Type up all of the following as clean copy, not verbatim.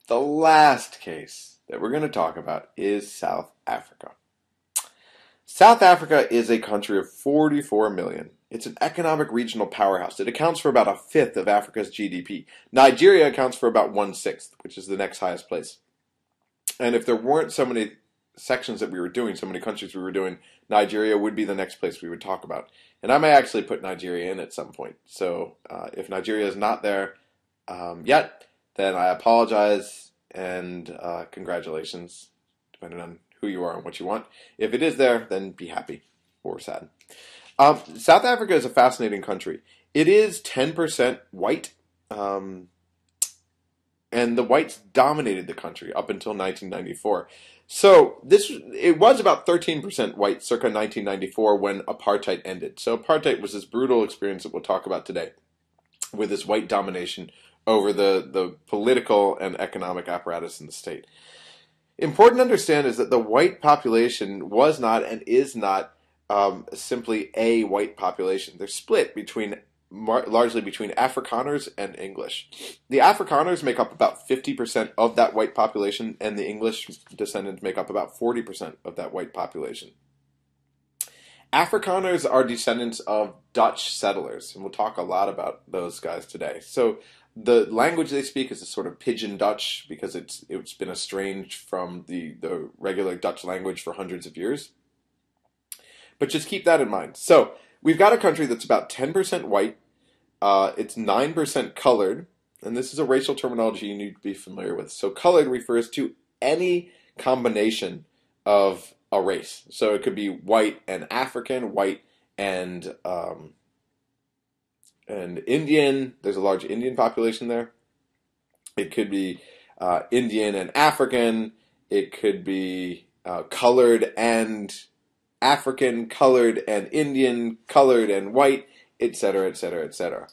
The last case that we're going to talk about is South Africa. South Africa is a country of 44 million. It's an economic regional powerhouse. It accounts for about a fifth of Africa's GDP. Nigeria accounts for about 1/6, which is the next highest place. And if there weren't so many sections that we were doing, so many countries we were doing, Nigeria would be the next place we would talk about. And I may actually put Nigeria in at some point. So if Nigeria is not there yet, then I apologize and congratulations, depending on who you are and what you want. If it is there, then be happy or sad. South Africa is a fascinating country. It is 10% white, and the whites dominated the country up until 1994. So it was about 13% white circa 1994 when apartheid ended. So apartheid was this brutal experience that we'll talk about today, with this white domination over the political and economic apparatus in the state. Important to understand is that the white population was not and is not simply a white population. They're split largely between Afrikaners and English. The Afrikaners make up about 50% of that white population, and the English descendants make up about 40% of that white population. Afrikaners are descendants of Dutch settlers, and we'll talk a lot about those guys today. So the language they speak is a sort of pidgin Dutch because it's been estranged from the regular Dutch language for hundreds of years. But just keep that in mind. So we've got a country that's about 10% white. It's 9% colored, and this is a racial terminology you need to be familiar with. So colored refers to any combination of a race. So it could be white and African, white and Indian. There's a large Indian population there. It could be Indian and African. It could be colored and African, colored and Indian, colored and white, etc., etc., etc.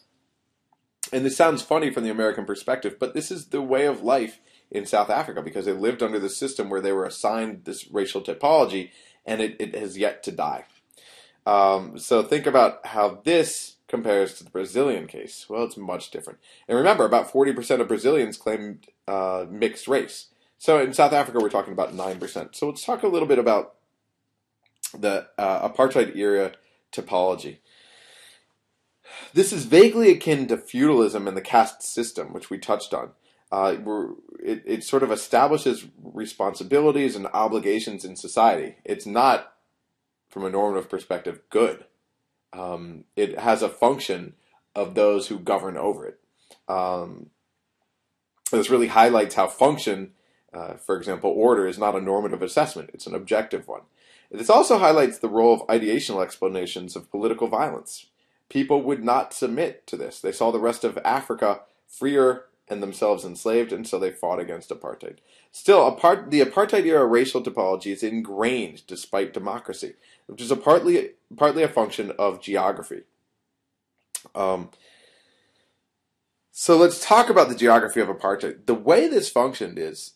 And this sounds funny from the American perspective, but this is the way of life in South Africa because they lived under the system where they were assigned this racial typology, and it has yet to die. So think about how this compares to the Brazilian case. Well, it's much different. And remember, about 40% of Brazilians claimed mixed race. So in South Africa, we're talking about 9%. So let's talk a little bit about the apartheid era topology. This is vaguely akin to feudalism and the caste system, which we touched on. It sort of establishes responsibilities and obligations in society. It's not, from a normative perspective, good. It has a function of those who govern over it. This really highlights how function, for example, order, is not a normative assessment. It's an objective one. This also highlights the role of ideational explanations of political violence. People would not submit to this. They saw the rest of Africa freer and themselves enslaved, and so they fought against apartheid. Still, the apartheid-era racial topology is ingrained despite democracy, which is partly a function of geography. So let's talk about the geography of apartheid. The way this functioned is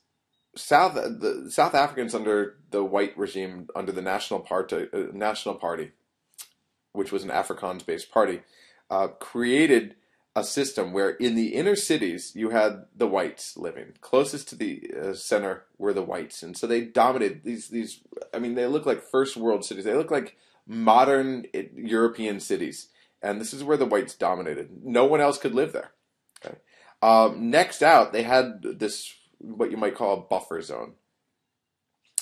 South Africans under the white regime, under the National Party, which was an Afrikaans-based party, created a system where in the inner cities you had the whites living. Closest to the center were the whites, and so they dominated these. I mean, they look like first world cities. They look like modern European cities, and this is where the whites dominated. No one else could live there. Okay. Next out, they had this, what you might call a buffer zone.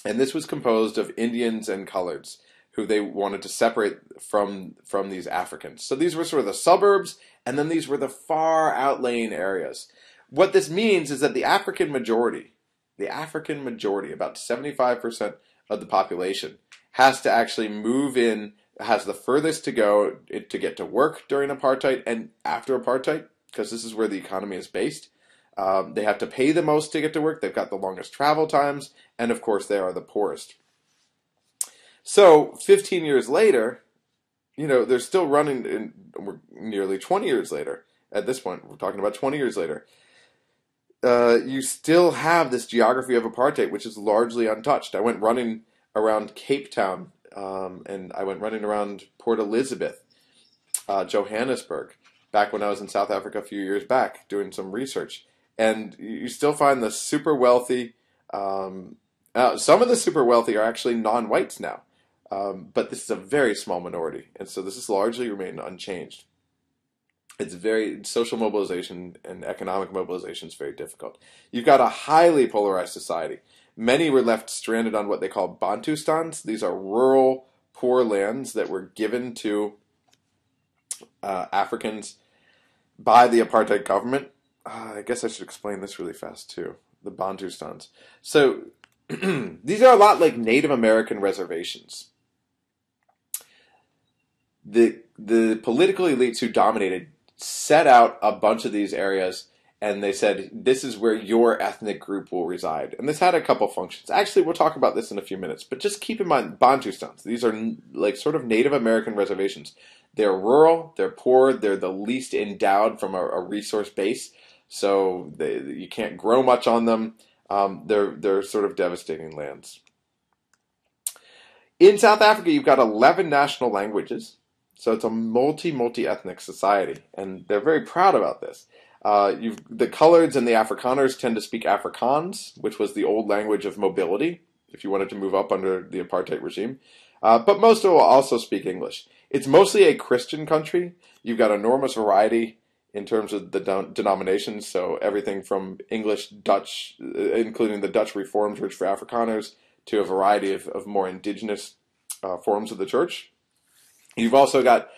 And this was composed of Indians and coloreds who they wanted to separate from these Africans. So these were sort of the suburbs, and then these were the far outlying areas. What this means is that the African majority, about 75% of the population, has to actually move in, has the furthest to go to get to work during apartheid and after apartheid, because this is where the economy is based. They have to pay the most to get to work. They've got the longest travel times. And, of course, they are the poorest. So 15 years later, they're still running, we're nearly 20 years later. At this point, we're talking about 20 years later. You still have this geography of apartheid, which is largely untouched. I went running around Cape Town, and I went running around Port Elizabeth, Johannesburg, back when I was in South Africa a few years back doing some research. And you still find the super wealthy. Some of the super wealthy are actually non-whites now, but this is a very small minority, and so this has largely remained unchanged. It's very social mobilization and economic mobilization is very difficult. You've got a highly polarized society. Many were left stranded on what they call Bantustans. These are rural, poor lands that were given to Africans by the apartheid government. I guess I should explain this really fast too. The Bantustans. So these are a lot like Native American reservations. The political elites who dominated set out a bunch of these areas, and they said, this is where your ethnic group will reside. And this had a couple functions. Actually, we'll talk about this in a few minutes, but just keep in mind, Bantustans, these are like sort of Native American reservations. They're rural, they're poor, they're the least endowed from a resource base, so you can't grow much on them. They're sort of devastating lands. In South Africa, you've got 11 national languages. So it's a multi-ethnic society, and they're very proud about this. The Coloreds and the Afrikaners tend to speak Afrikaans, which was the old language of mobility, if you wanted to move up under the apartheid regime. But most will also speak English. It's mostly a Christian country. You've got enormous variety in terms of the denominations, so everything from English, Dutch, including the Dutch Reformed Church for Afrikaners, to a variety of more indigenous forms of the church. You've also got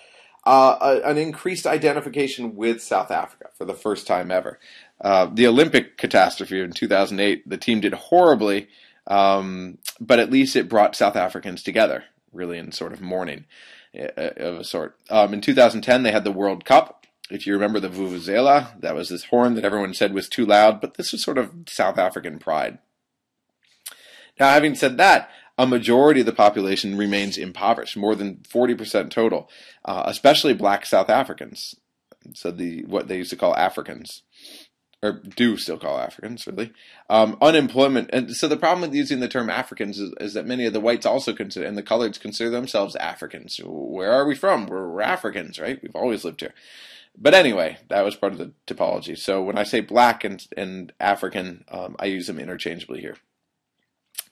an increased identification with South Africa for the first time ever. The Olympic catastrophe in 2008, the team did horribly, but at least it brought South Africans together, really in sort of mourning of a sort. In 2010, they had the World Cup. If you remember the Vuvuzela, that was this horn that everyone said was too loud, but this was sort of South African pride. Now, having said that, a majority of the population remains impoverished, more than 40% total, especially black South Africans. So what they used to call Africans, or do still call Africans, really. Unemployment, and so the problem with using the term Africans is that many of the whites also consider, and the coloreds consider themselves Africans. Where are we from? We're Africans, right? We've always lived here. But anyway, that was part of the topology. So when I say black and African, I use them interchangeably here,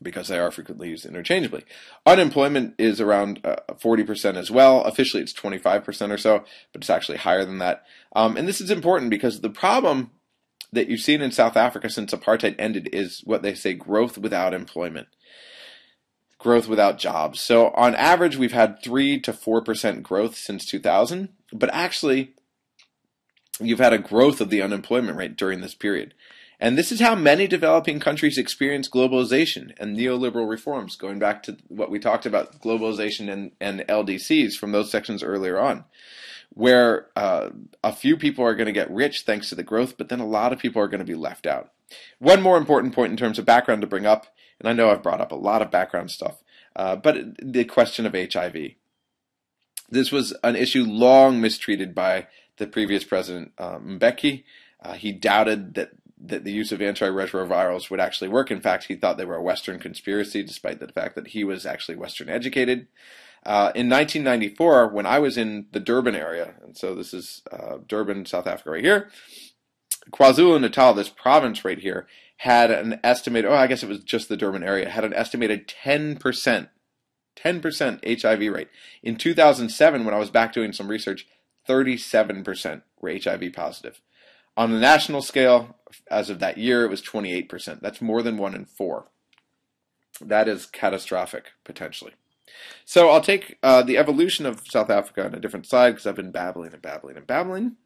because they are frequently used interchangeably. Unemployment is around 40% as well. Officially, it's 25% or so, but it's actually higher than that. And this is important because the problem that you've seen in South Africa since apartheid ended is what they say, growth without employment, growth without jobs. So on average, we've had 3 to 4% growth since 2000, but actually, you've had a growth of the unemployment rate during this period. And this is how many developing countries experience globalization and neoliberal reforms, going back to what we talked about, globalization and LDCs from those sections earlier on, where a few people are going to get rich thanks to the growth, but then a lot of people are going to be left out. One more important point in terms of background to bring up, and I know I've brought up a lot of background stuff, but the question of HIV. This was an issue long mistreated by the previous president, Mbeki. He doubted that the use of antiretrovirals would actually work. In fact, he thought they were a Western conspiracy, despite the fact that he was actually Western educated. In 1994, when I was in the Durban area, and so this is Durban, South Africa right here, KwaZulu-Natal, this province right here, had an estimated, I guess it was just the Durban area, had an estimated 10% HIV rate. In 2007, when I was back doing some research, 37% were HIV positive. On the national scale, as of that year, it was 28%. That's more than 1 in 4. That is catastrophic, potentially. So I'll take the evolution of South Africa on a different side, because I've been babbling and babbling and babbling.